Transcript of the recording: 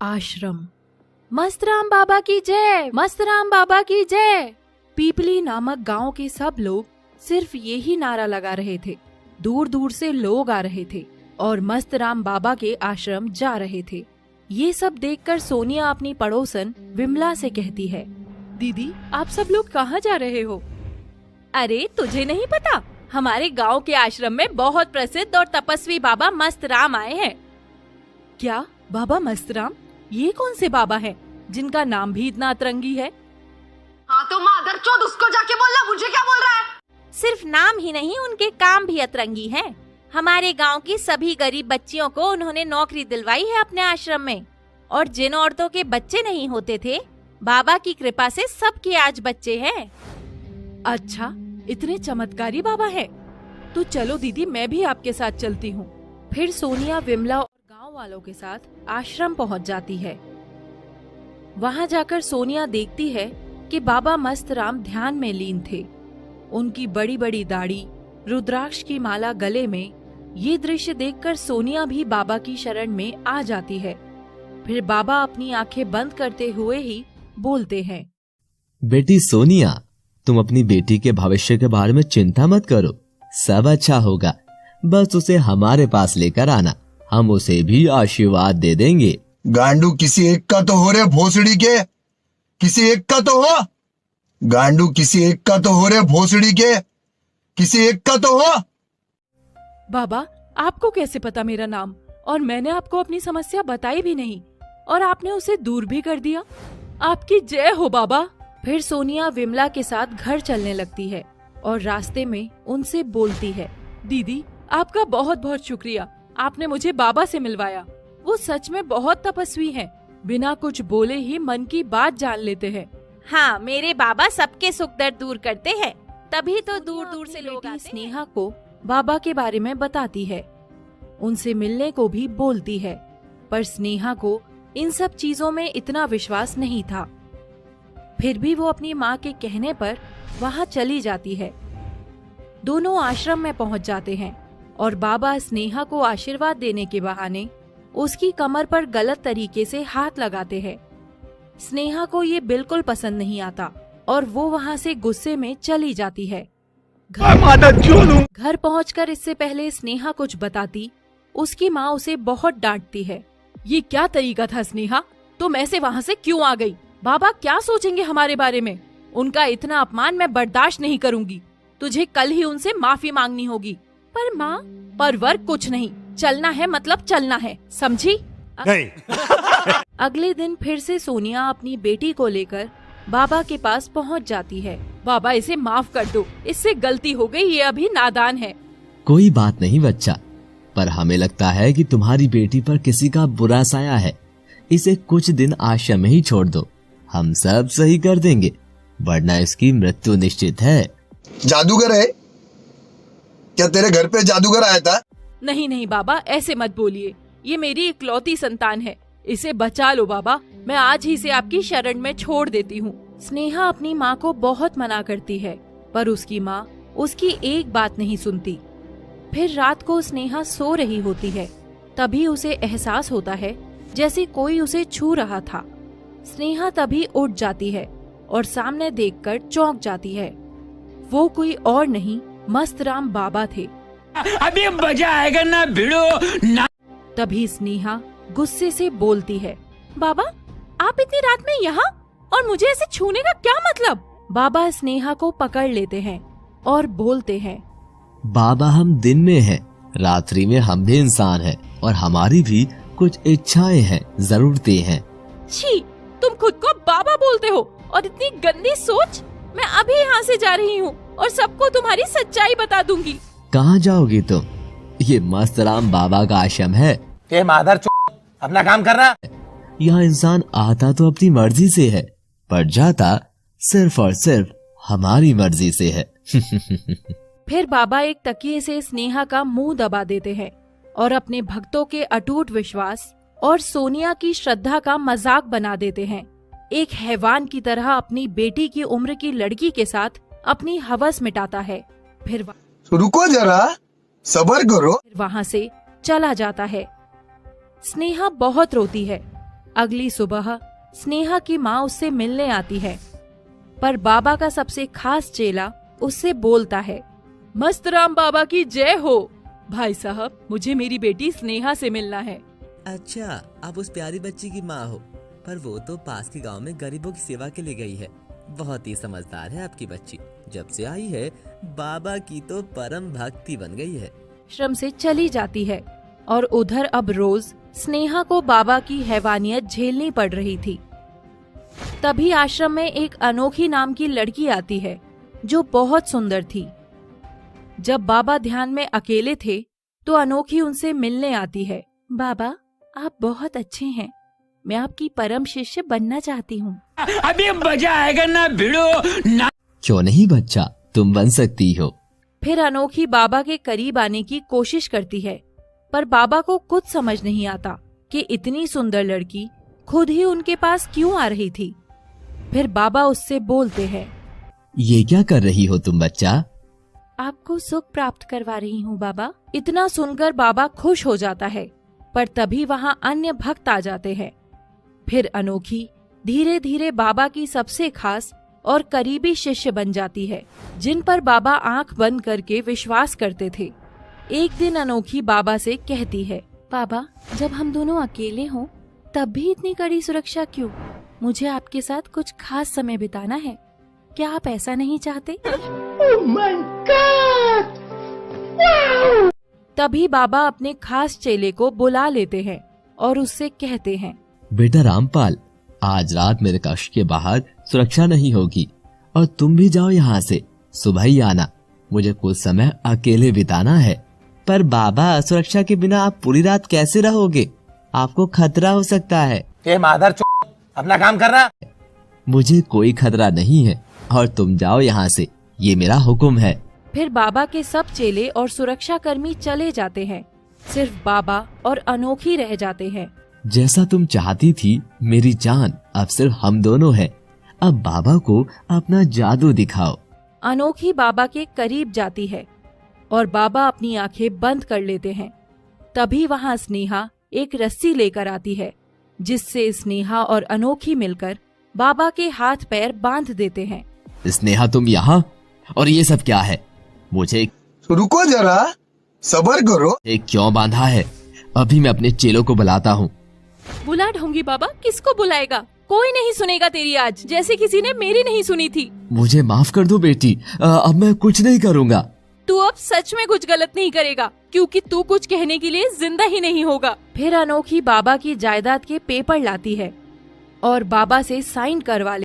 आश्रम। मस्तराम बाबा की जय, मस्तराम बाबा की जय। पीपली नामक गांव के सब लोग सिर्फ यही नारा लगा रहे थे। दूर दूर से लोग आ रहे थे और मस्तराम बाबा के आश्रम जा रहे थे। ये सब देखकर सोनिया अपनी पड़ोसन विमला से कहती है, दीदी आप सब लोग कहाँ जा रहे हो? अरे तुझे नहीं पता, हमारे गांव के आश्रम में बहुत प्रसिद्ध और तपस्वी बाबा मस्तराम आए हैं। क्या बाबा मस्तराम? ये कौन से बाबा हैं जिनका नाम भी इतना अतरंगी है? हाँ तो मादरचोद उसको जाके बोलना, मुझे क्या बोल रहा है? सिर्फ नाम ही नहीं, उनके काम भी अतरंगी हैं। हमारे गांव की सभी गरीब बच्चियों को उन्होंने नौकरी दिलवाई है अपने आश्रम में, और जिन औरतों के बच्चे नहीं होते थे, बाबा की कृपा से सबके आज बच्चे हैं। अच्छा, इतने चमत्कारी बाबा हैं। तो चलो दीदी, मैं भी आपके साथ चलती हूँ। फिर सोनिया विमला और गांव वालों के साथ आश्रम पहुँच जाती है। वहाँ जाकर सोनिया देखती है कि बाबा मस्तराम ध्यान में लीन थे। उनकी बड़ी बड़ी दाढ़ी, रुद्राक्ष की माला गले में। ये दृश्य देखकर सोनिया भी बाबा की शरण में आ जाती है। फिर बाबा अपनी आंखें बंद करते हुए ही बोलते हैं, बेटी सोनिया, तुम अपनी बेटी के भविष्य के बारे में चिंता मत करो, सब अच्छा होगा। बस उसे हमारे पास लेकर आना, हम उसे भी आशीर्वाद दे देंगे। गांडू किसी एक का तो हो रे भोसड़ी के, किसी एक का तो हो। गांडू किसी एक का तो हो रे भोसड़ी के, किसी एक का तो हो। बाबा आपको कैसे पता मेरा नाम? और मैंने आपको अपनी समस्या बताई भी नहीं और आपने उसे दूर भी कर दिया। आपकी जय हो बाबा। फिर सोनिया विमला के साथ घर चलने लगती है और रास्ते में उनसे बोलती है, दीदी आपका बहुत बहुत शुक्रिया, आपने मुझे बाबा से मिलवाया। वो सच में बहुत तपस्वी हैं, बिना कुछ बोले ही मन की बात जान लेते हैं। हाँ, मेरे बाबा सबके सुख दर्द दूर करते हैं, तभी तो दूर दूर से लोग आते हैं। स्नेहा को बाबा के बारे में बताती है, उनसे मिलने को भी बोलती है, पर स्नेहा को इन सब चीजों में इतना विश्वास नहीं था। फिर भी वो अपनी माँ के कहने पर वहाँ चली जाती है। दोनों आश्रम में पहुँच जाते हैं और बाबा स्नेहा को आशीर्वाद देने के बहाने उसकी कमर पर गलत तरीके से हाथ लगाते हैं। स्नेहा को ये बिल्कुल पसंद नहीं आता और वो वहाँ से गुस्से में चली जाती है। घर पहुँचकर इससे पहले स्नेहा कुछ बताती, उसकी माँ उसे बहुत डांटती है। ये क्या तरीका था स्नेहा, तुम ऐसे वहाँ से क्यों आ गई? बाबा क्या सोचेंगे हमारे बारे में? उनका इतना अपमान मैं बर्दाश्त नहीं करूँगी। तुझे कल ही उनसे माफी मांगनी होगी। पर माँ, पर वर्क कुछ नहीं, चलना है मतलब चलना है, समझी? अगले दिन फिर से सोनिया अपनी बेटी को लेकर बाबा के पास पहुंच जाती है। बाबा इसे माफ कर दो, इससे गलती हो गई, ये अभी नादान है। कोई बात नहीं बच्चा, पर हमें लगता है कि तुम्हारी बेटी पर किसी का बुरा साया है। इसे कुछ दिन आश्रम में ही छोड़ दो, हम सब सही कर देंगे, वरना इसकी मृत्यु निश्चित है। जादूगर है क्या? तेरे घर पे जादूगर आया था? नहीं नहीं बाबा, ऐसे मत बोलिए, ये मेरी इकलौती संतान है, इसे बचा लो बाबा, मैं आज ही से आपकी शरण में छोड़ देती हूँ। स्नेहा अपनी माँ को बहुत मना करती है, पर उसकी माँ उसकी एक बात नहीं सुनती। फिर रात को स्नेहा सो रही होती है, तभी उसे एहसास होता है जैसे कोई उसे छू रहा था। स्नेहा तभी उठ जाती है और सामने देखकर चौंक जाती है। वो कोई और नहीं, मस्तराम बाबा थे। अभी मजा आएगा ना भिड़ो ना। तभी स्नेहा गुस्से से बोलती है, बाबा आप इतनी रात में यहाँ, और मुझे ऐसे छूने का क्या मतलब? बाबा स्नेहा को पकड़ लेते हैं और बोलते हैं, बाबा हम दिन में हैं, रात्रि में हम भी इंसान हैं और हमारी भी कुछ इच्छाएं हैं, जरूरतें हैं। छी, तुम खुद को बाबा बोलते हो और इतनी गंदी सोच। मैं अभी यहाँ से जा रही हूँ और सबको तुम्हारी सच्चाई बता दूंगी। कहाँ जाओगी तुम? ये मस्तराम बाबा का आश्रम है। अपना काम करना। यहाँ इंसान आता तो अपनी मर्जी से है, पर जाता सिर्फ और सिर्फ हमारी मर्जी से है। फिर बाबा एक तकिए से स्नेहा का मुंह दबा देते हैं और अपने भक्तों के अटूट विश्वास और सोनिया की श्रद्धा का मजाक बना देते हैं। एक हैवान की तरह अपनी बेटी की उम्र की लड़की के साथ अपनी हवस मिटाता है। फिर रुको जरा, सब्र करो। वहाँ से चला जाता है। स्नेहा बहुत रोती है, अगली सुबह स्नेहा की माँ उससे मिलने आती है, पर बाबा का सबसे खास चेला उससे बोलता है, मस्तराम बाबा की जय हो। भाई साहब, मुझे मेरी बेटी स्नेहा से मिलना है। अच्छा, आप उस प्यारी बच्ची की माँ हो, पर वो तो पास के गांव में गरीबों की सेवा के लिए गई है। बहुत ही समझदार है आपकी बच्ची। जब से आई है बाबा की तो परम भक्ति बन गई है। आश्रम से चली जाती है और उधर अब रोज स्नेहा को बाबा की हैवानियत झेलनी पड़ रही थी। तभी आश्रम में एक अनोखी नाम की लड़की आती है जो बहुत सुंदर थी। जब बाबा ध्यान में अकेले थे तो अनोखी उनसे मिलने आती है। बाबा, आप बहुत अच्छे हैं, मैं आपकी परम शिष्य बनना चाहती हूँ। अभी मजा आएगा ना भिड़ो ना। क्यों नहीं बच्चा, तुम बन सकती हो। फिर अनोखी बाबा के करीब आने की कोशिश करती है, पर बाबा को कुछ समझ नहीं आता कि इतनी सुंदर लड़की खुद ही उनके पास क्यों आ रही थी। फिर बाबा उससे बोलते हैं, ये क्या कर रही हो तुम बच्चा? आपको सुख प्राप्त करवा रही हूँ बाबा। इतना सुनकर बाबा खुश हो जाता है, पर तभी वहाँ अन्य भक्त आ जाते हैं। फिर अनोखी धीरे धीरे बाबा की सबसे खास और करीबी शिष्य बन जाती है, जिन पर बाबा आंख बंद करके विश्वास करते थे। एक दिन अनोखी बाबा से कहती है, बाबा, जब हम दोनों अकेले हों तब भी इतनी कड़ी सुरक्षा क्यों? मुझे आपके साथ कुछ खास समय बिताना है, क्या आप ऐसा नहीं चाहते? तभी बाबा अपने खास चेले को बुला लेते हैं और उससे कहते हैं, बेटा रामपाल, आज रात मेरे कक्ष के बाहर सुरक्षा नहीं होगी और तुम भी जाओ यहाँ से। सुबह ही आना, मुझे कुछ समय अकेले बिताना है। पर बाबा, सुरक्षा के बिना आप पूरी रात कैसे रहोगे? आपको खतरा हो सकता है। अपना काम करना। मुझे कोई खतरा नहीं है और तुम जाओ यहाँ से, ये मेरा हुक्म है। फिर बाबा के सब चेले और सुरक्षा कर्मी चले जाते हैं, सिर्फ बाबा और अनोखी रह जाते हैं। जैसा तुम चाहती थी मेरी जान, अब सिर्फ हम दोनों हैं। अब बाबा को अपना जादू दिखाओ। अनोखी बाबा के करीब जाती है और बाबा अपनी आंखें बंद कर लेते हैं। तभी वहाँ स्नेहा एक रस्सी लेकर आती है, जिससे स्नेहा और अनोखी मिलकर बाबा के हाथ पैर बांध देते हैं। स्नेहा, तुम यहाँ? और ये सब क्या है? मुझे रुको जरा, सब्र करो। क्यों बांधा है? अभी मैं अपने चेलों को बुलाता हूँ। बुला ढूंगी बाबा, किसको बुलाएगा? कोई नहीं सुनेगा तेरी आज, जैसे किसी ने मेरी नहीं सुनी थी। मुझे माफ कर दो बेटी, अब मैं कुछ नहीं करूँगा। तू अब सच में कुछ गलत नहीं करेगा, क्योंकि तू कुछ कहने के लिए जिंदा ही नहीं होगा। फिर अनोखी बाबा की जायदाद के पेपर लाती है और बाबा से साइन करवा